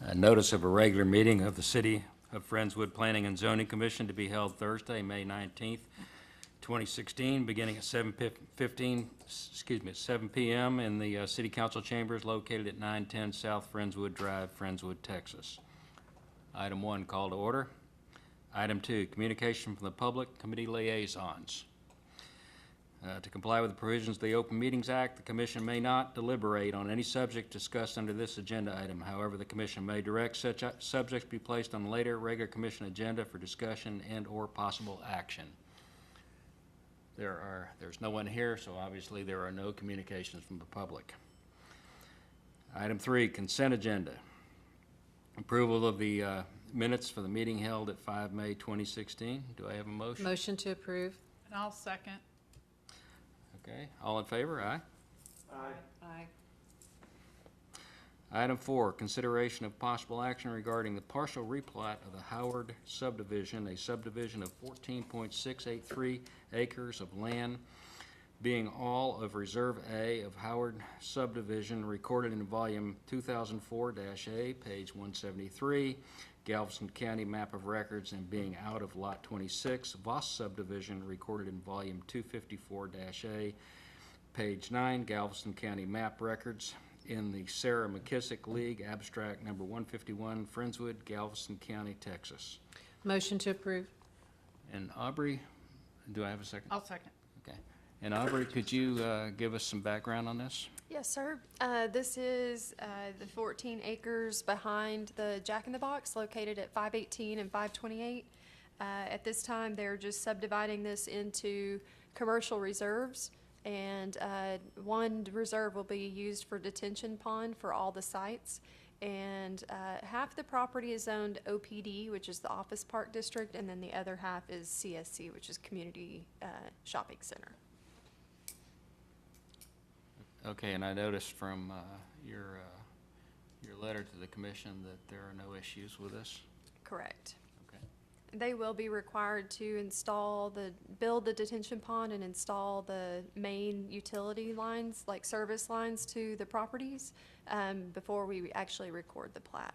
A notice of a regular meeting of the City of Friendswood Planning and Zoning Commission to be held Thursday, May 19th, 2016, beginning at 7 p.m. in the City Council chambers located at 910 South Friendswood Drive, Friendswood, Texas. Item 1, call to order. Item 2, communication from the public, committee liaisons. To comply with the provisions of the Open Meetings Act, the Commission may not deliberate on any subject discussed under this agenda item. However, the Commission may direct such subjects be placed on a later regular Commission agenda for discussion and/or possible action. There's no one here, so obviously there are no communications from the public. Item 3, consent agenda. Approval of the minutes for the meeting held at 5 May 2016. Do I have a motion? Motion to approve. And I'll second. Okay, all in favor? Aye. Aye. Item 4, consideration of possible action regarding the partial replat of the Howard Subdivision, a subdivision of 14.683 acres of land, being all of Reserve A of Howard Subdivision, recorded in volume 2004-A, page 173, Galveston County Map of Records, and being out of Lot 26, Voss Subdivision, recorded in volume 254-A, page 9, Galveston County Map Records, in the Sarah McKissick League, abstract number 151, Friendswood, Galveston County, Texas. Motion to approve. And Aubrey, do I have a second? I'll second. Okay. And Aubrey, could you give us some background on this? Yes, sir. This is the 14 acres behind the Jack in the Box located at 518 and 528. At this time, they're just subdividing this into commercial reserves, and one reserve will be used for detention pond for all the sites. And half the property is zoned OPD, which is the Office Park District, and then the other half is CSC, which is Community Shopping Center. Okay, and I noticed from your letter to the commission that there are no issues with this. Correct. Okay. They will be required to build the detention pond and install the main utility lines, like service lines to the properties, before we actually record the plat.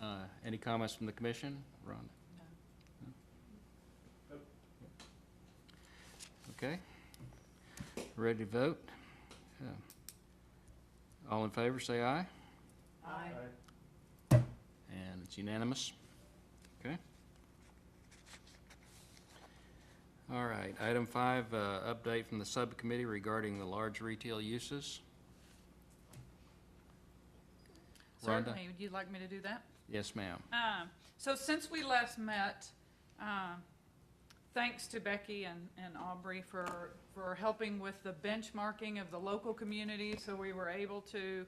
Okay. Any comments from the commission? Rhonda? No. Okay. Ready to vote? All in favor, say aye. Aye. And it's unanimous. Okay. All right. Item 5, update from the subcommittee regarding the large retail uses. Rhonda? Certainly. Would you like me to do that? Yes, ma'am. So since we last met, thanks to Becky and Aubrey for helping with the benchmarking of the local community, so we were able to,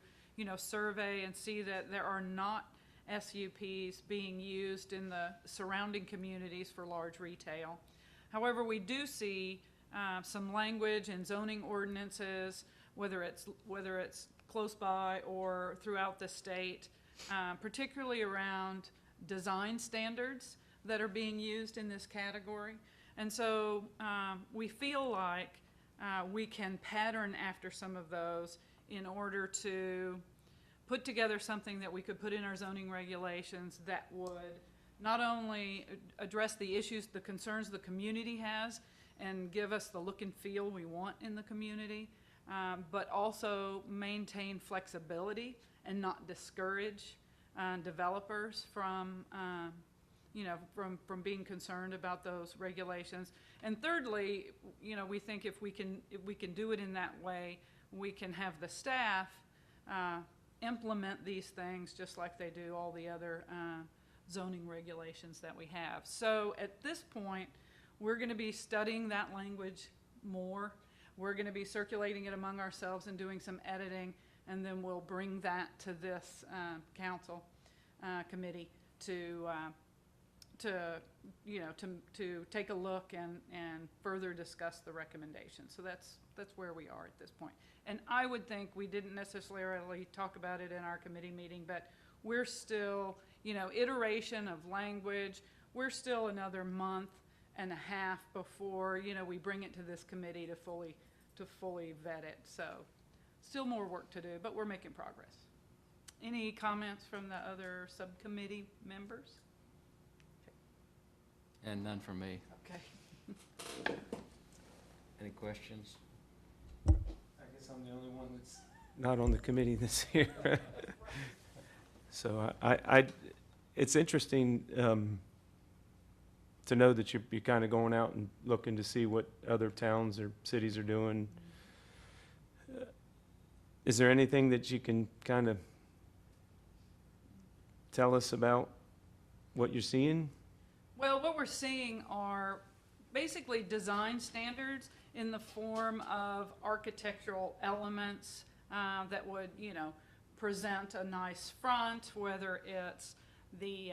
survey and see that there are not SUPs being used in the surrounding communities for large retail. However, we do see some language in zoning ordinances, whether it's close by or throughout the state, particularly around design standards that are being used in this category. And so we feel like we can pattern after some of those in order to put together something that we could put in our zoning regulations that would not only address the issues, the concerns the community has, and give us the look and feel we want in the community, but also maintain flexibility and not discourage developers from being concerned about those regulations. And thirdly, we think if we can do it in that way, we can have the staff implement these things just like they do all the other zoning regulations that we have. So at this point, we're going to be studying that language more. We're going to be circulating it among ourselves and doing some editing, and then we'll bring that to this council committee to take a look and further discuss the recommendations. So that's where we are at this point. And I would think we didn't necessarily talk about it in our committee meeting, but we're still, iteration of language. We're still another month and a half before, we bring it to this committee to fully vet it. So still more work to do, but we're making progress. Any comments from the other subcommittee members? And none from me. Okay. Any questions? I guess I'm the only one that's not on the committee this year. So it's interesting to know that you're kind of going out and looking to see what other towns or cities are doing. Is there anything that you can kind of tell us about what you're seeing? Well, what we're seeing are basically design standards in the form of architectural elements that would, present a nice front, whether it's the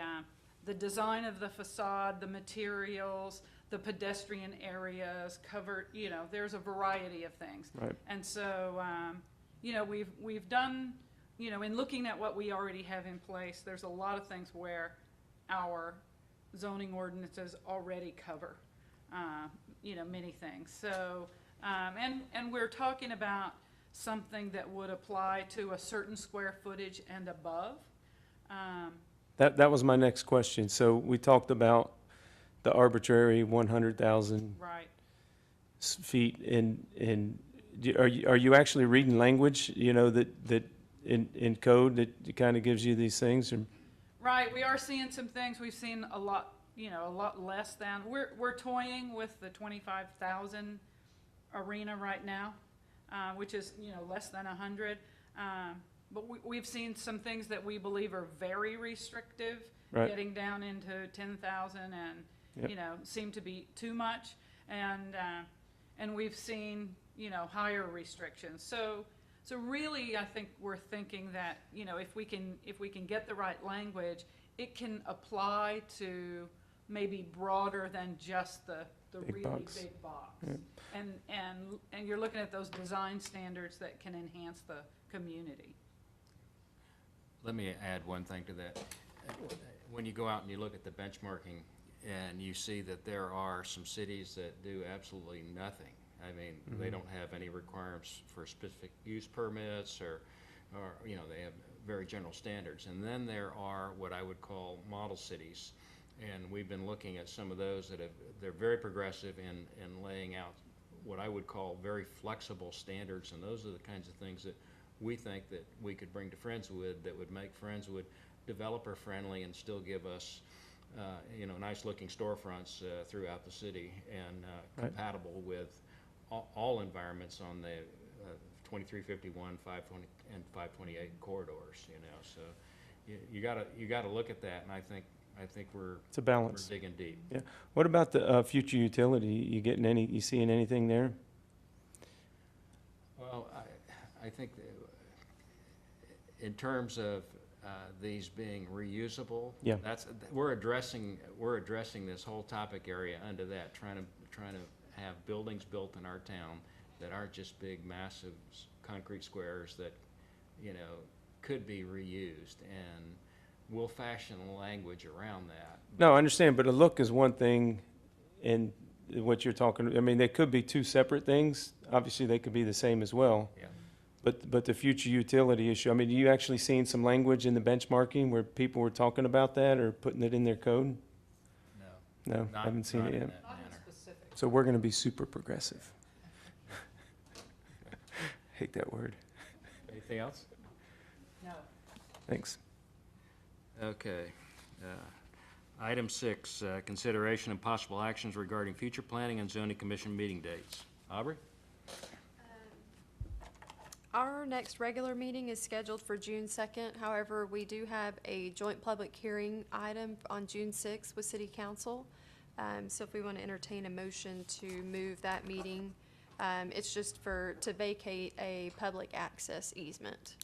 design of the facade, the materials, the pedestrian areas, covered, there's a variety of things. Right. And so, we've done, in looking at what we already have in place, there's a lot of things where our zoning ordinances already cover, many things. So, and we're talking about something that would apply to a certain square footage and above. That was my next question. So we talked about the arbitrary 100,000 Right. feet are you actually reading language, that in code that kind of gives you these things? Or? Right, we are seeing some things. We've seen a lot less than. We're toying with the 25,000 arena right now, which is, less than 100. But we've seen some things that we believe are very restrictive, Right. getting down into 10,000 and, Yep. seem to be too much. And we've seen, higher restrictions. So really, I think we're thinking that, if we can get the right language, it can apply to maybe broader than just the Big really box. big box. Yeah. And you're looking at those design standards that can enhance the community. Let me add one thing to that. When you go out and you look at the benchmarking and you see that there are some cities that do absolutely nothing. I mean, they don't have any requirements for specific use permits or, they have very general standards. And then there are what I would call model cities. And we've been looking at some of those they're very progressive in laying out what I would call very flexible standards. And those are the kinds of things that we think that we could bring to Friendswood that would make Friendswood developer friendly and still give us, nice looking storefronts throughout the city and Right. compatible with all environments on the 2351, 520, and 528 corridors. So you gotta look at that, and I think we're It's a balance. digging deep. Yeah. What about the future utility? You seeing anything there? Well, I think that in terms of these being reusable, Yeah. we're addressing this whole topic area under that, trying to have buildings built in our town that aren't just big, massive concrete squares that, could be reused, and we'll fashion language around that. No, I understand, but a look is one thing, and what you're talking, I mean, they could be two separate things. Obviously, they could be the same as well. Yeah. But the future utility issue, I mean, you actually seen some language in the benchmarking where people were talking about that or putting it in their code? No. No, I haven't seen not it in yet. that Not in manner. specific. So we're gonna be super progressive. Hate that word. Anything else? No. Thanks. Okay. Item 6, consideration and possible actions regarding future planning and zoning commission meeting dates. Aubrey? Our next regular meeting is scheduled for June 2nd. However, we do have a joint public hearing item on June 6th with City Council. So if we want to entertain a motion to move that meeting, it's just to vacate a public access easement.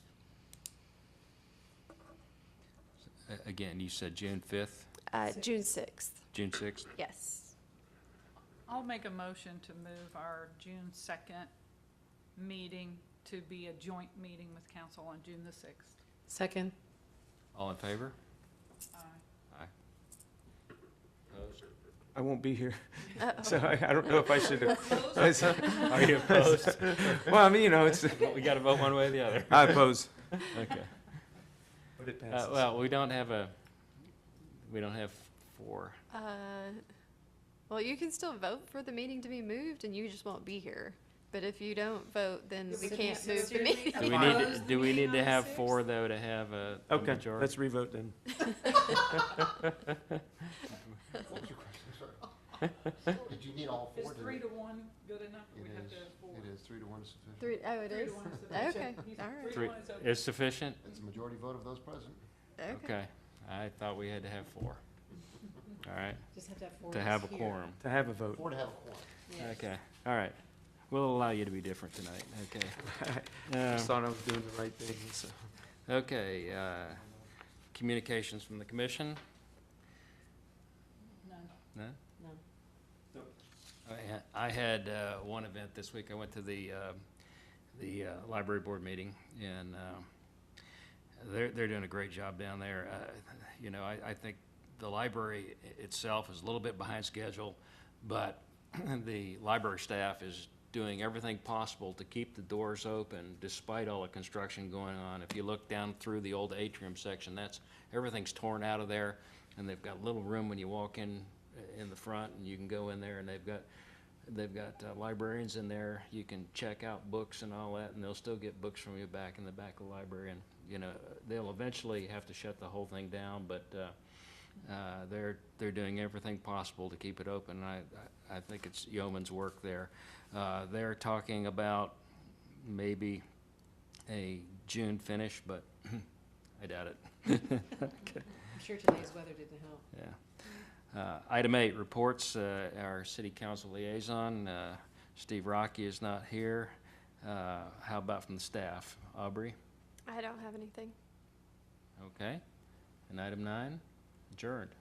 Again, you said June 5th, June 6th, June 6th? yes. I'll make a motion to move our June 2nd meeting to be a joint meeting with council on June the 6th. Second. All in favor? Aye. Aye. Opposed? I won't be here, Uh-oh. so I don't know if I should. Are you opposed? Well, I mean, it's, We gotta vote one way or the other. I oppose. Okay. it passes. Well, we don't have 4. Well, you can still vote for the meeting to be moved, and you just won't be here. But if you don't vote, then we can't move the meeting. Do we need to have 4, though, to have a Okay, majority? let's revote then. Did you need all Is 4? 3 to 1 good enough, or It we have is, to have 4? it is 3 to 1 is sufficient. Oh, it 3 is? to 1 is sufficient. Okay, He's- all right. 3 to 1 is okay. Is sufficient? It's a majority vote of those present. Okay. Okay, I thought we had to have 4. All right, Just have to have 4 to have a quorum. To have a vote. 4 to have a quorum. Okay, all right. We'll allow you to be different tonight, okay. Just thought I was doing the right thing, so. Okay, communications from the commission? None. None? No. I had one event this week. I went to the library board meeting, and they're doing a great job down there. You know, I think the library itself is a little bit behind schedule, but the library staff is doing everything possible to keep the doors open despite all the construction going on. If you look down through the old atrium section, everything's torn out of there, and they've got a little room when you walk in the front, and you can go in there, and they've got librarians in there. You can check out books and all that, and they'll still get books from you back in the back of the library. And you know, they'll eventually have to shut the whole thing down, but they're doing everything possible to keep it open. And I think it's yeoman's work there. They're talking about maybe a June finish, but I doubt it. I'm sure today's weather didn't help. Yeah. Item 8, reports. Our city council liaison, Steve Rocky, is not here. How about from the staff? Aubrey? I don't have anything. Okay. And item 9, adjourned.